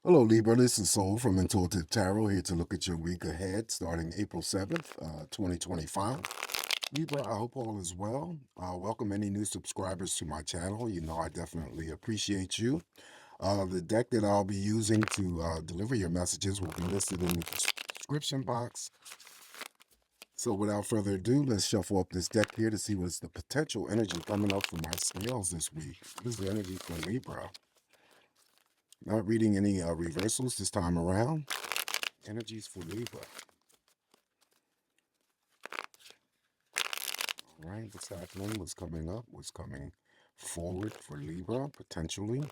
Hello, Libra. This is Soul from Intuitive Tarot here to look at your week ahead starting April 7th, 2025. Libra, I hope all is well. Welcome any new subscribers to my channel. You know, I definitely appreciate you. The deck that I'll be using to deliver your messages will be listed in the description box. So without further ado, let's shuffle up this deck here to see what's the potential energy coming up for my scales this week. What is the energy for Libra? Not reading any reversals this time around. Energies for Libra. All right, what's happening? What's coming up? What's coming forward for Libra, potentially?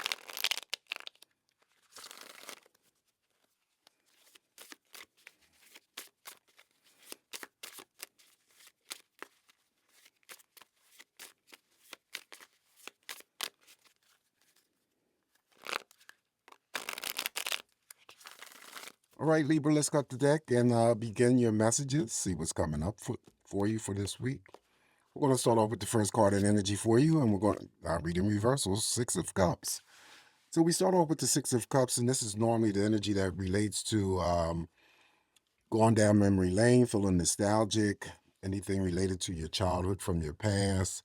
All right, Libra, let's cut the deck and begin your messages. See what's coming up for you for this week. We're going to start off with the first card in energy for you, and we're going to read in reversals, Six of Cups. So we start off with the Six of Cups, and this is normally the energy that relates to going down memory lane, feeling nostalgic, anything related to your childhood from your past.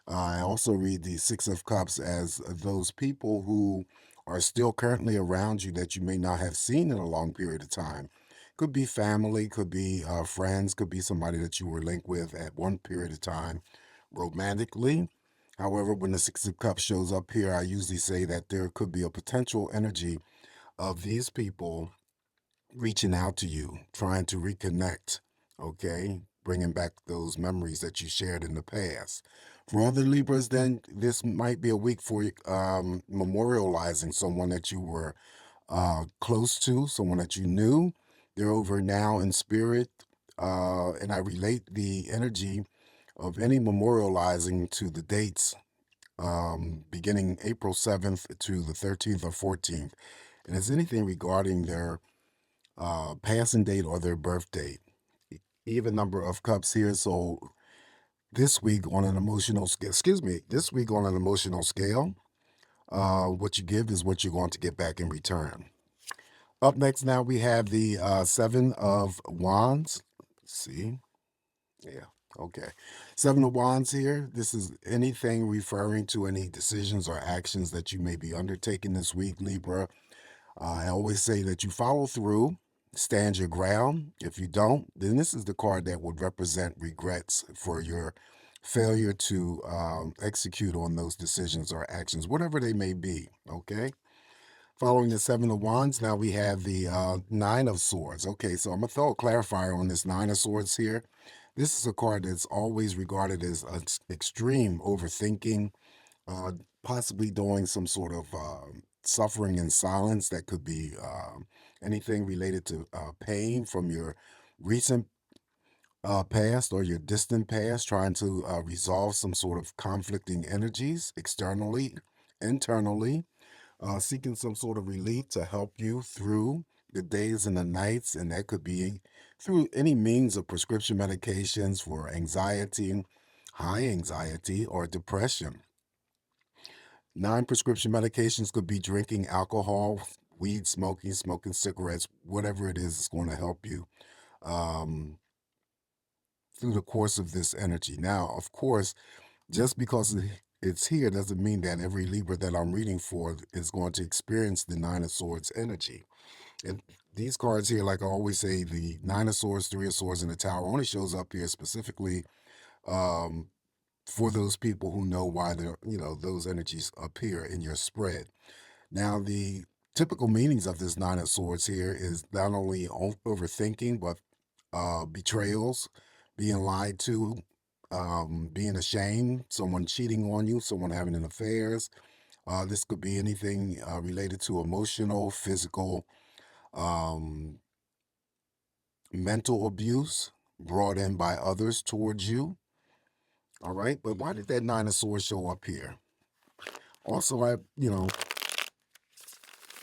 I also read the Six of Cups as those people who are still currently around you that you may not have seen in a long period of time. Could be family, could be friends, could be somebody that you were linked with at one period of time romantically. However, when the Six of Cups shows up here, I usually say that there could be a potential energy of these people reaching out to you, trying to reconnect, okay? Bringing back those memories that you shared in the past. For other Libras, then this might be a week for memorializing someone that you were close to, someone that you knew. They're over now in spirit. And I relate the energy of any memorializing to the dates beginning April 7th to the 13th or 14th. And it's anything regarding their passing date or their birth date. Even number of cups here. So this week on an emotional scale, this week on an emotional scale, what you give is what you're going to get back in return. Up next now we have the Seven of Wands. Let's see. Yeah. Okay. Seven of Wands here. This is anything referring to any decisions or actions that you may be undertaking this week, Libra. I always say that you follow through, stand your ground. If you don't, then this is the card that would represent regrets for your failure to execute on those decisions or actions, whatever they may be. Okay. Following the Seven of Wands, now we have the Nine of Swords. Okay, so I'm going to throw a clarifier on this Nine of Swords here. This is a card that's always regarded as extreme overthinking, possibly doing some sort of suffering in silence. That could be anything related to pain from your recent past or your distant past, trying to resolve some sort of conflicting energies externally, internally, seeking some sort of relief to help you through the days and the nights. And that could be through any means of prescription medications for anxiety, high anxiety, or depression. Non-prescription medications could be drinking alcohol, weed smoking, smoking cigarettes, whatever it is going to help you um, through the course of this energy. Now, of course, just because it's here doesn't mean that every Libra that I'm reading for is going to experience the Nine of Swords energy. And these cards here, like I always say, the Nine of Swords, Three of Swords, and the Tower only shows up here specifically um, for those people who know why they're, those energies appear in your spread. Now, the typical meanings of this Nine of Swords here is not only overthinking, but betrayals, being lied to, being ashamed, someone cheating on you, someone having an affairs. This could be anything related to emotional, physical, um, mental abuse brought in by others towards you. All right, but why did that Nine of Swords show up here? Also,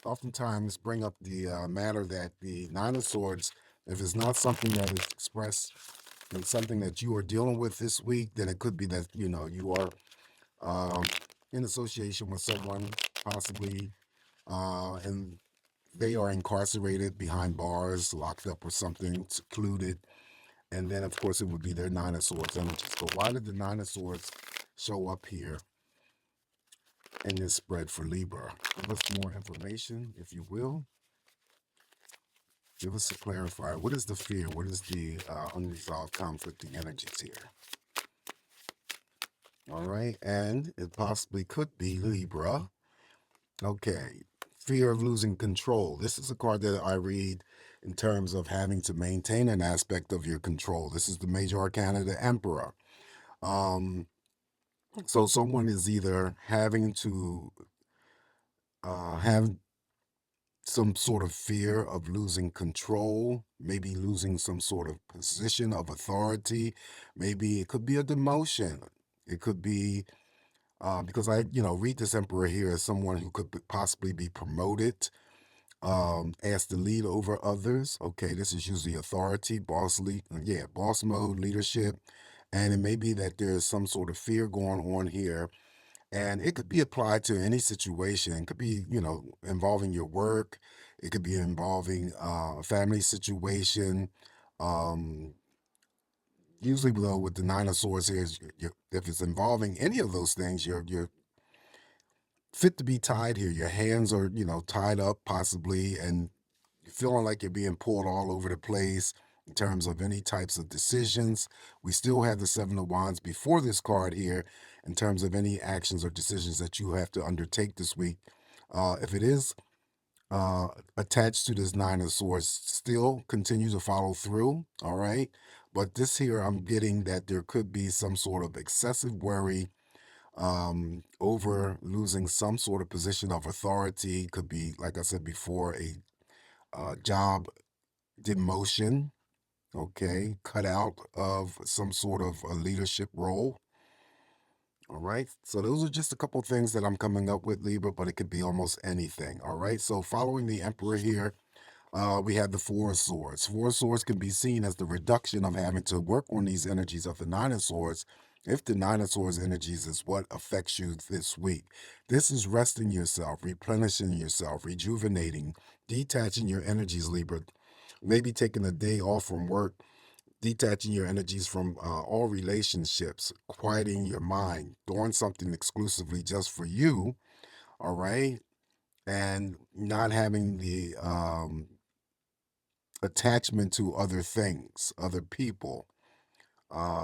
oftentimes bring up the matter that the Nine of Swords, if it's not something that is expressed in something that you are dealing with this week, then it could be that, you are um, in association with someone possibly in they are incarcerated behind bars, locked up or something, secluded. And then, of course, it would be their Nine of Swords energy. So why did the Nine of Swords show up here in this spread for Libra? Give us more information, if you will. Give us a clarifier. What is the fear? What is the unresolved conflicting energies here? All right. And it possibly could be Libra. Okay. Fear of losing control. This is a card that I read in terms of having to maintain an aspect of your control. This is the major arcana, the Emperor. So someone is either having to have some sort of fear of losing control, maybe losing some sort of position of authority. Maybe it could be a demotion. It could be because I, read this Emperor here as someone who could possibly be promoted as the lead over others. Okay, this is usually authority, boss mode, leadership. And it may be that there's some sort of fear going on here. And it could be applied to any situation. It could be, involving your work. It could be involving a family situation. Um, Usually, though, with the Nine of Swords here, if it's involving any of those things, you're fit to be tied here. Your hands are, tied up possibly, and you're feeling like you're being pulled all over the place in terms of any types of decisions. We still have the Seven of Wands before this card here in terms of any actions or decisions that you have to undertake this week. If it is attached to this Nine of Swords, still continue to follow through, all right? But this here, I'm getting that there could be some sort of excessive worry over losing some sort of position of authority. Could be, like I said before, a job demotion, okay, cut out of some sort of a leadership role. All right, so those are just a couple things that I'm coming up with, Libra, but it could be almost anything. All right, so following the Emperor here, we have the Four of Swords. Four of Swords can be seen as the reduction of having to work on these energies of the Nine of Swords. If the Nine of Swords energies is what affects you this week, this is resting yourself, replenishing yourself, rejuvenating, detaching your energies, Libra. Maybe taking a day off from work, detaching your energies from all relationships, quieting your mind, doing something exclusively just for you, all right? And not having the attachment to other things, other people.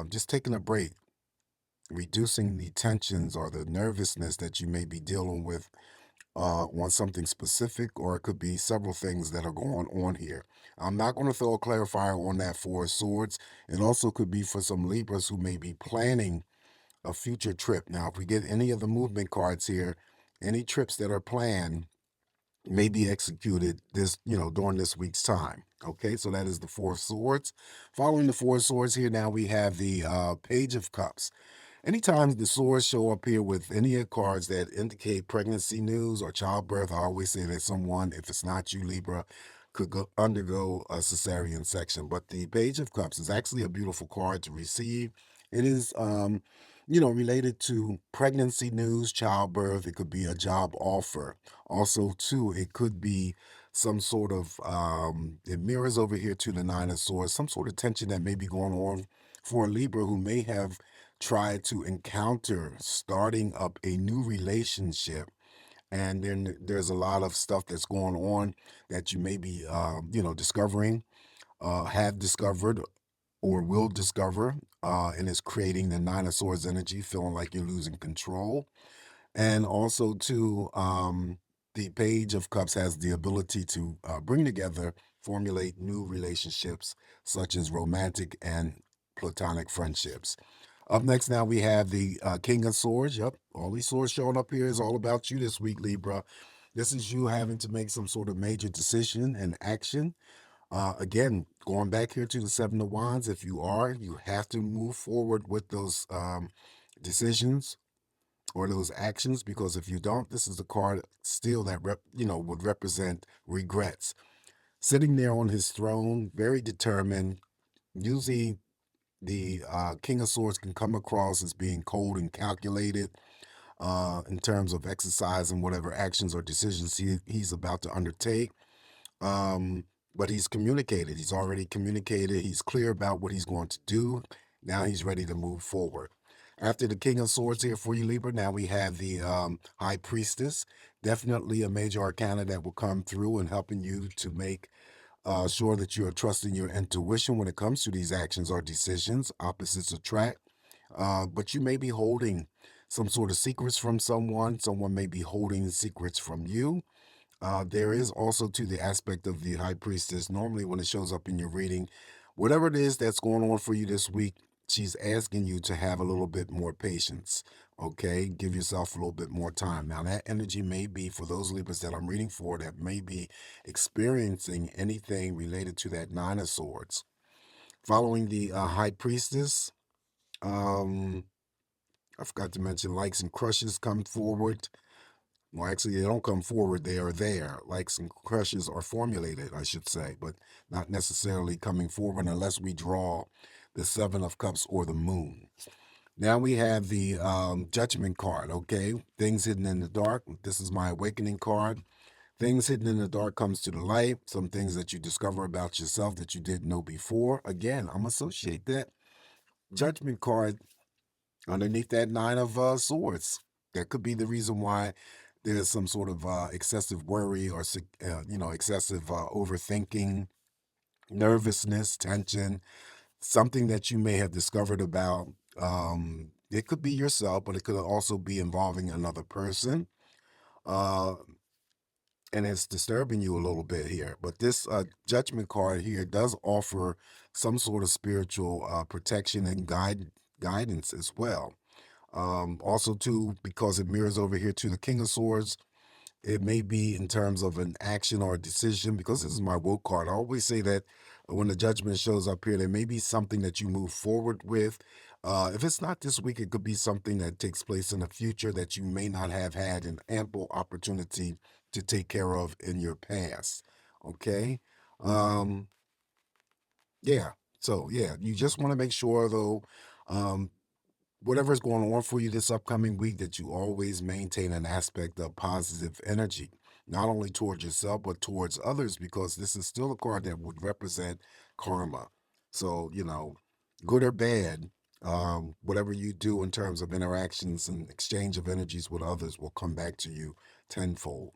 Just taking a break, reducing the tensions or the nervousness that you may be dealing with on something specific, or it could be several things that are going on here. I'm not going to throw a clarifier on that Four of Swords. It also could be for some Libras who may be planning a future trip. Now, if we get any of the movement cards here, any trips that are planned may be executed during this week's time. Okay, so that is the Four of Swords. Following the Four of Swords here, now we have the Page of Cups. Anytime the swords show up here with any of the cards that indicate pregnancy news or childbirth, I always say that someone, if it's not you, Libra, could undergo a cesarean section. But the Page of Cups is actually a beautiful card to receive. It is, related to pregnancy news, childbirth. It could be a job offer. Also, too, it could be some sort of, it mirrors over here to the Nine of Swords, some sort of tension that may be going on for a Libra who may have tried to encounter starting up a new relationship. And then there's a lot of stuff that's going on that you may be, discovering, have discovered, or will discover, and is creating the Nine of Swords energy, feeling like you're losing control. And also, too, the Page of Cups has the ability to bring together, formulate new relationships, such as romantic and platonic friendships. Up next, now we have the King of Swords. Yep, all these swords showing up here is all about you this week, Libra. This is you having to make some sort of major decision and action. Again, going back here to the Seven of Wands, if you are, you have to move forward with those decisions or those actions, because if you don't, this is the card still that would represent regrets. Sitting there on his throne, very determined. Usually, the King of Swords can come across as being cold and calculated in terms of exercising whatever actions or decisions he's about to undertake. Um, but he's communicated. He's already communicated. He's clear about what he's going to do. Now he's ready to move forward. After the King of Swords here for you, Libra, now we have the High Priestess. Definitely a major arcana that will come through and helping you to make sure that you are trusting your intuition when it comes to these actions or decisions. Opposites attract. But you may be holding some sort of secrets from someone. Someone may be holding secrets from you. There is also to the aspect of the high priestess. Normally, when it shows up in your reading, whatever it is that's going on for you this week, she's asking you to have a little bit more patience. Okay, give yourself a little bit more time. Now, that energy may be for those Libras that I'm reading for that may be experiencing anything related to that Nine of Swords. Following the high priestess, um, I forgot to mention likes and crushes come forward. Well, actually, they don't come forward. They are there. Likes and crushes are formulated, I should say, but not necessarily coming forward unless we draw the Seven of Cups or the Moon. Now we have the Judgment card, okay? Things hidden in the dark. This is my Awakening card. Things hidden in the dark comes to the light. Some things that you discover about yourself that you didn't know before. Again, I'm associate that Judgment card underneath that Nine of Swords. That could be the reason why there's some sort of excessive worry or excessive overthinking, nervousness, tension, something that you may have discovered about. It could be yourself, but it could also be involving another person. Uh, and it's disturbing you a little bit here. But this Judgment card here does offer some sort of spiritual protection and guidance as well. Also, too, because it mirrors over here to the King of Swords, it may be in terms of an action or a decision. Because this is my woke card, I always say that when the Judgment shows up here, there may be something that you move forward with. If it's not this week, it could be something that takes place in the future that you may not have had an ample opportunity to take care of in your past. Okay. Um, yeah. So, yeah, you just want to make sure, though, um, whatever's going on for you this upcoming week, that you always maintain an aspect of positive energy, not only towards yourself, but towards others, because this is still a card that would represent karma. So, good or bad, whatever you do in terms of interactions and exchange of energies with others will come back to you tenfold.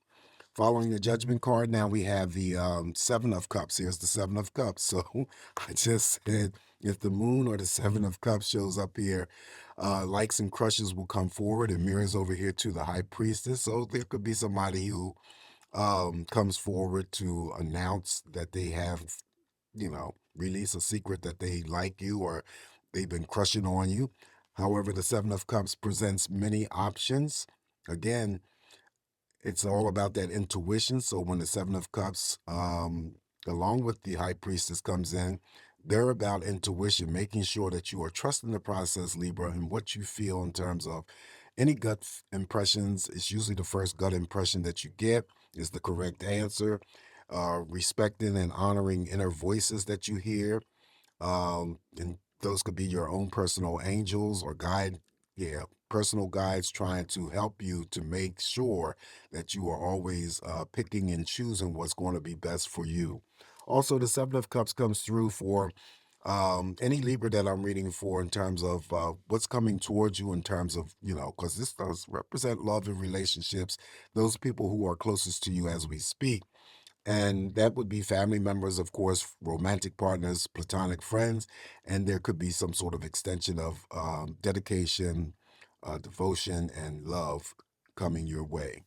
Following the Judgment card, now we have the Seven of Cups. Here's the Seven of Cups. So I just said if the Moon or the Seven of Cups shows up here, likes and crushes will come forward. It mirrors over here to the High Priestess. So there could be somebody who comes forward to announce that they have, release a secret that they like you or they've been crushing on you. However, the Seven of Cups presents many options. Again, it's all about that intuition. So when the Seven of Cups, along with the High Priestess, comes in, they're about intuition, making sure that you are trusting the process, Libra, and what you feel in terms of any impressions. It's usually the first gut impression that you get is the correct answer. Respecting and honoring inner voices that you hear, and those could be your own personal angels or personal guides trying to help you to make sure that you are always picking and choosing what's going to be best for you. Also, the Seven of Cups comes through for any Libra that I'm reading for in terms of what's coming towards you in terms of, because this does represent love and relationships, those people who are closest to you as we speak. And that would be family members, of course, romantic partners, platonic friends, and there could be some sort of extension of dedication, devotion, and love coming your way.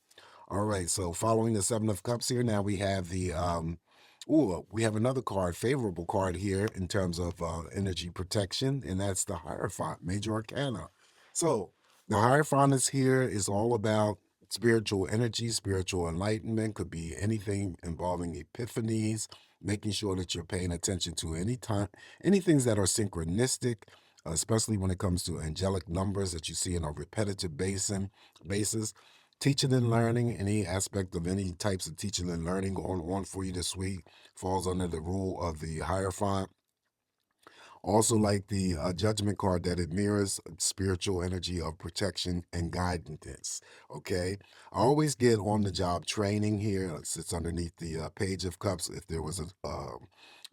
All right, so following the Seven of Cups here, now we have we have another card, favorable card here in terms of energy protection, and that's the Hierophant, Major Arcana. So the Hierophant is here is all about spiritual energy, spiritual enlightenment, could be anything involving epiphanies, making sure that you're paying attention to any things that are synchronistic, especially when it comes to angelic numbers that you see in a repetitive basis. Teaching and learning, any aspect of any types of teaching and learning going on for you this week falls under the rule of the Hierophant. Also, like the Judgment card, that it mirrors spiritual energy of protection and guidance. Okay, I always get on the job training here. It sits underneath the Page of Cups. If there was a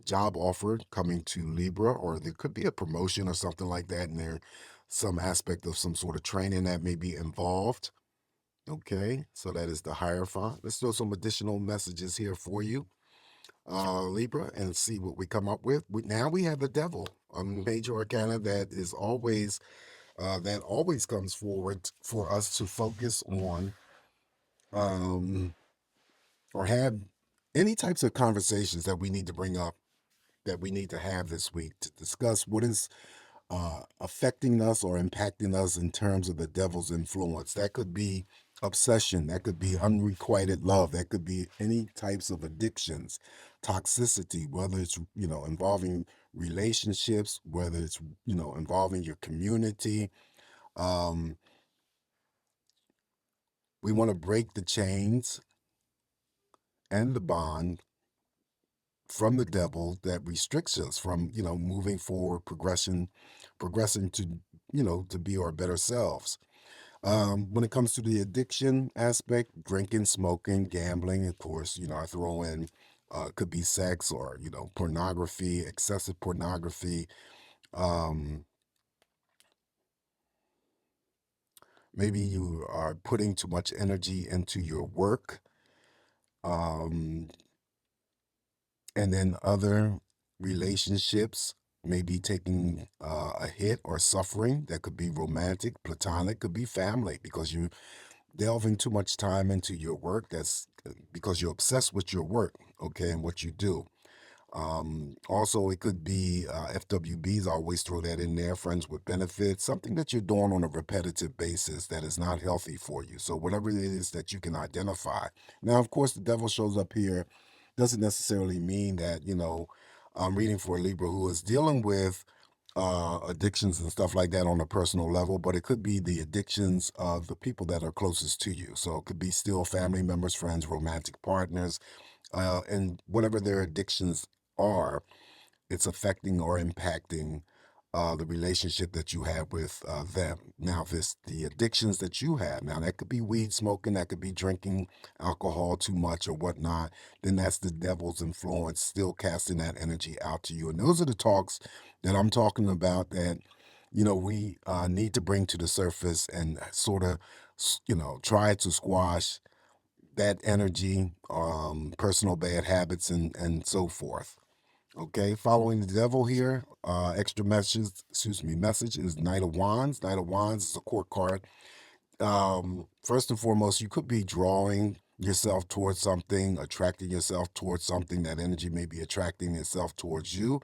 job offer coming to Libra, or there could be a promotion or something like that, and there some aspect of some sort of training that may be involved. Okay, so that is the Hierophant. Let's throw some additional messages here for you, Libra, and see what we come up with. Now we have the Devil, a major arcana that always comes forward for us to focus on, um, or have any types of conversations that we need to bring up, that we need to have this week to discuss what is affecting us or impacting us in terms of the devil's influence. That could be obsession, that could be unrequited love, that could be any types of addictions, toxicity, whether it's involving relationships, whether it's involving your community. Um, we want to break the chains and the bond from the devil that restricts us from moving forward, progressing to to be our better selves. When it comes to the addiction aspect, drinking, smoking, gambling, of course, I throw in could be sex, or pornography, excessive pornography. um, Maybe you are putting too much energy into your work, um, and then other relationships may be taking a hit or suffering. That could be romantic, platonic, could be family, because you delving too much time into your work. That's because you're obsessed with your work, okay, and what you do. Also, it could be FWBs. I always throw that in there, friends with benefits, something that you're doing on a repetitive basis that is not healthy for you. So whatever it is that you can identify. Now, of course, the devil shows up here doesn't necessarily mean that, I'm reading for a Libra who is dealing with addictions and stuff like that on a personal level, but it could be the addictions of the people that are closest to you. So it could be still family members, friends, romantic partners, and whatever their addictions are, it's affecting or impacting the relationship that you have with them. Now, if it's the addictions that you have, now that could be weed smoking, that could be drinking alcohol too much or whatnot, then that's the devil's influence still casting that energy out to you. And those are the talks that I'm talking about that, we need to bring to the surface and sort of, try to squash that energy, personal bad habits, and so forth. Okay, following the devil here, extra message is Knight of Wands. Knight of Wands is a court card. First and foremost, you could be drawing yourself towards something, attracting yourself towards something. That energy may be attracting itself towards you.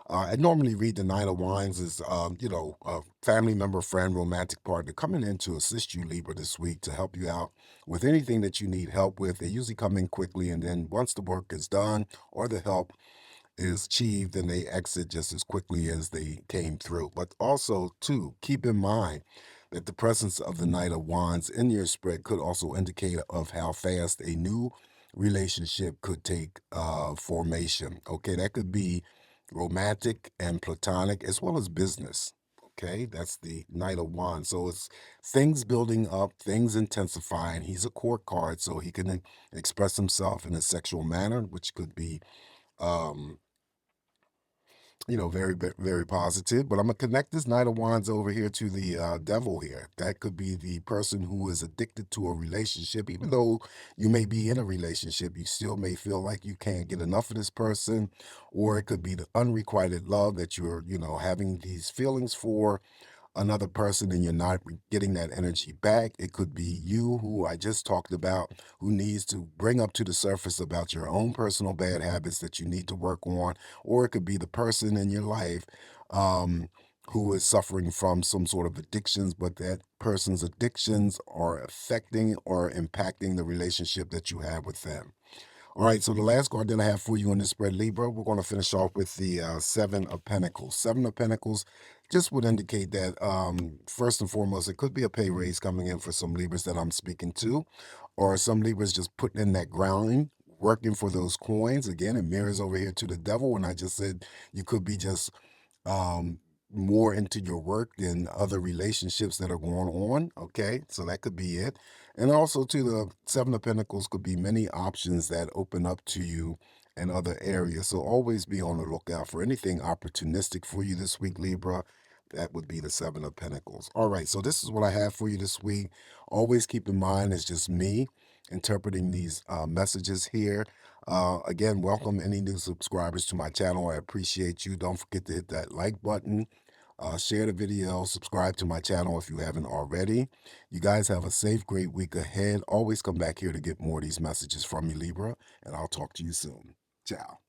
I normally read the Nine of Wands as, a family member, friend, romantic partner coming in to assist you, Libra, this week to help you out with anything that you need help with. They usually come in quickly, and then once the work is done or the help is achieved, then they exit just as quickly as they came through. But also, too, keep in mind that the presence of the Knight of Wands in your spread could also indicate of how fast a new relationship could take formation. Okay, that could be romantic and platonic as well as business. Okay, that's the Knight of Wands. So it's things building up, things intensifying. He's a court card, so he can express himself in a sexual manner, which could be um, very, very positive. But I'm gonna connect this Knight of Wands over here to the devil here. That could be the person who is addicted to a relationship. Even though you may be in a relationship, you still may feel like you can't get enough of this person, or it could be the unrequited love that you're, having these feelings for another person, and you're not getting that energy back. It could be you, who I just talked about, who needs to bring up to the surface about your own personal bad habits that you need to work on, or it could be the person in your life um, who is suffering from some sort of addictions, but that person's addictions are affecting or impacting the relationship that you have with them. All right, so the last card that I have for you in this spread, Libra, we're going to finish off with the Seven of Pentacles. Seven of Pentacles just would indicate that, first and foremost, it could be a pay raise coming in for some Libras that I'm speaking to, or some Libras just putting in that grounding, working for those coins. Again, it mirrors over here to the devil when I just said you could be just um, more into your work than other relationships that are going on. Okay, so that could be it. And also, to the Seven of Pentacles could be many options that open up to you in other areas. So always be on the lookout for anything opportunistic for you this week, Libra. That would be the Seven of Pentacles. All right, so this is what I have for you this week. Always keep in mind it's just me interpreting these messages here. Again, welcome any new subscribers to my channel. I appreciate you. Don't forget to hit that like button, share the video, subscribe to my channel if you haven't already. You guys have a safe, great week ahead. Always come back here to get more of these messages from me, Libra, and I'll talk to you soon. Ciao.